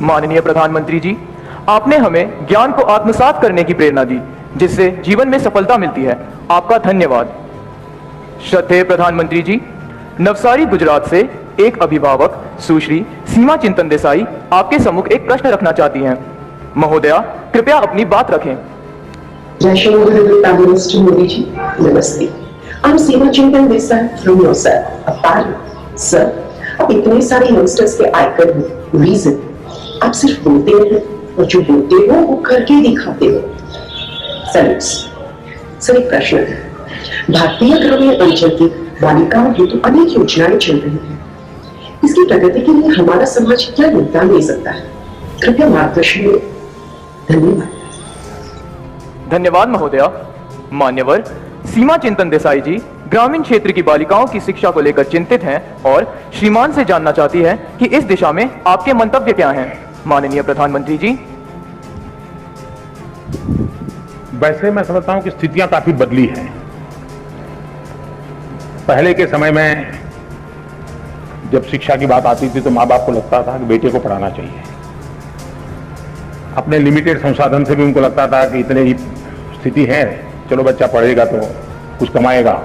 माननीय प्रधानमंत्री जी, आपने हमें ज्ञान को आत्मसात करने की प्रेरणा दी, जिससे जीवन में सफलता मिलती है। आपका धन्यवाद। श्रद्धेय प्रधानमंत्री जी, नवसारी गुजरात से एक अभिभावक सुश्री सीमा चिंतन देसाई आपके सम्मुख एक प्रश्न रखना चाहती हैं। महोदया, कृपया अपनी बात रखें। मोदी जी, नमस्ते। I'm सीमा चिंतन Desai from Navsari, a parent. Sir, अब इतने सारे यंगस्टर्स के आइकन हो, रीजन आप सिर्फ बोलते हैं और जो बोलते हो वो करके दिखाते हो। सैल्यूट्स। सर, एक प्रश्न है। भारतीय ग्रामीण अंचल की बालिकाओं हेतु अनेक योजनाएं चल रही हैं। इसकी प्रगति के लिए हमारा समाज क्या योगदान दे सकता है? कृपया मार्गदर्शन दें। धन्यवाद। धन्यवाद महोदया। मान्यवर सीमा चिंतन देसाई जी ग्रामीण क्षेत्र की बालिकाओं की शिक्षा को लेकर चिंतित हैं और श्रीमान से जानना चाहती है कि इस दिशा में आपके मंतव्य क्या हैं। माननीय प्रधानमंत्री जी। वैसे मैं समझता हूं कि स्थितियां काफी बदली हैं। पहले के समय में जब शिक्षा की बात आती थी तो माँ बाप को लगता था कि बेटे को पढ़ाना चाहिए। अपने लिमिटेड संसाधन से भी उनको लगता था कि इतने ही स्थिति है, चलो बच्चा पढ़ेगा तो कुछ कमाएगा।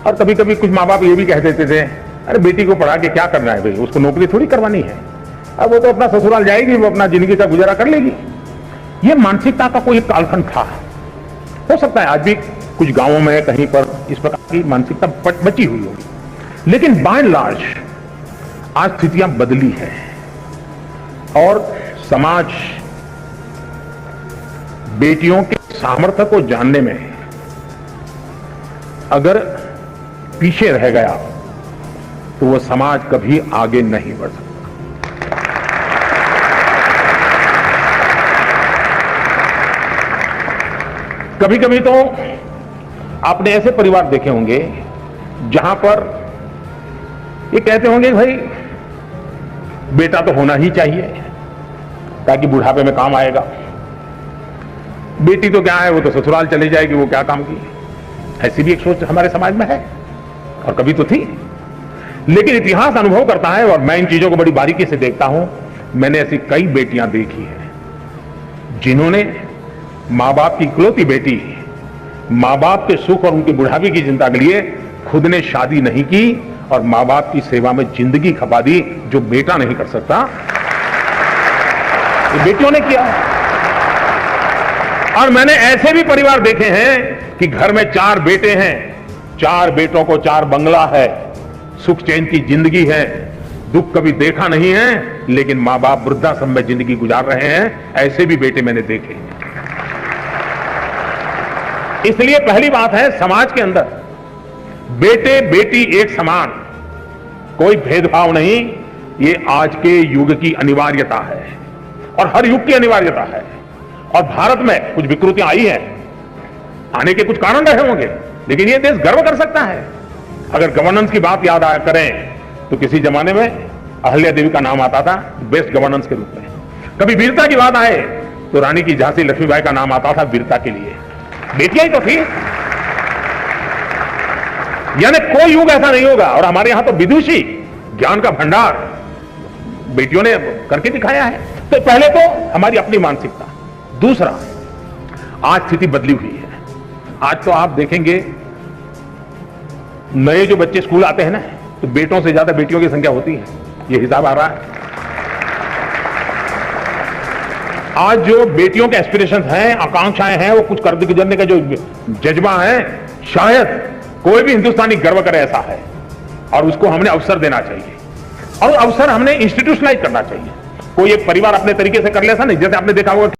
और कभी कभी कुछ माँ बाप ये भी कह देते थे, अरे बेटी को पढ़ा के क्या करना है भाई, उसको नौकरी थोड़ी करवानी है, अब वो तो अपना ससुराल जाएगी, वो अपना जिंदगी का गुजारा कर लेगी। ये मानसिकता का कोई कालखंड था। हो सकता है आज भी कुछ गांवों में कहीं पर इस प्रकार की मानसिकता बची हुई होगी, लेकिन बाय एंड लार्ज आज स्थितियां बदली है और समाज बेटियों के सामर्थ्य को जानने में अगर पीछे रह गया तो वो समाज कभी आगे नहीं बढ़ सकता। कभी कभी तो आपने ऐसे परिवार देखे होंगे जहां पर ये कहते होंगे भाई बेटा तो होना ही चाहिए ताकि बुढ़ापे में काम आएगा, बेटी तो क्या है वो तो ससुराल चली जाएगी, वो क्या काम की। ऐसी भी एक सोच हमारे समाज में है और कभी तो थी। लेकिन इतिहास अनुभव करता है और मैं इन चीजों को बड़ी बारीकी से देखता हूं। मैंने ऐसी कई बेटियां देखी हैं जिन्होंने मां बाप की इकलौती बेटी, मां बाप के सुख और उनकी बुढ़ापे की चिंता के लिए खुद ने शादी नहीं की और मां बाप की सेवा में जिंदगी खपा दी, जो बेटा नहीं कर सकता, ये बेटियों ने किया। और मैंने ऐसे भी परिवार देखे हैं कि घर में 4 बेटे हैं, 4 बेटों को 4 बंगला है, सुख चैन की जिंदगी है, दुख कभी देखा नहीं है, लेकिन मां बाप वृद्धाश्रम में जिंदगी गुजार रहे हैं। ऐसे भी बेटे मैंने देखे। इसलिए पहली बात है, समाज के अंदर बेटे बेटी एक समान, कोई भेदभाव नहीं। ये आज के युग की अनिवार्यता है और हर युग की अनिवार्यता है। और भारत में कुछ विकृतियां आई हैं, आने के कुछ कारण रहे होंगे, लेकिन ये देश गर्व कर सकता है। अगर गवर्नेंस की बात याद करें तो किसी जमाने में अहल्या देवी का नाम आता था बेस्ट गवर्नेंस के रूप में। कभी वीरता की बात आए तो रानी की झांसी लक्ष्मीबाई का नाम आता था वीरता के लिए। बेटियां ही तो थी। यानी कोई युग ऐसा नहीं होगा। और हमारे यहां तो विदुषी ज्ञान का भंडार बेटियों ने करके दिखाया है। तो पहले तो हमारी अपनी मानसिकता। दूसरा, आज स्थिति बदली हुई है। आज तो आप देखेंगे नए जो बच्चे स्कूल आते हैं ना, तो बेटों से ज्यादा बेटियों की संख्या होती है। ये हिसाब आ रहा है। आज जो बेटियों के एस्पिरेशंस हैं, आकांक्षाएं हैं, वो कुछ कर गुजरने का जो जज्बा है, शायद कोई भी हिंदुस्तानी गर्व करे ऐसा है। और उसको हमने अवसर देना चाहिए और अवसर हमने इंस्टीट्यूशनलाइज करना चाहिए। कोई एक परिवार अपने तरीके से कर ले, ऐसा नहीं। जैसे आपने देखा होगा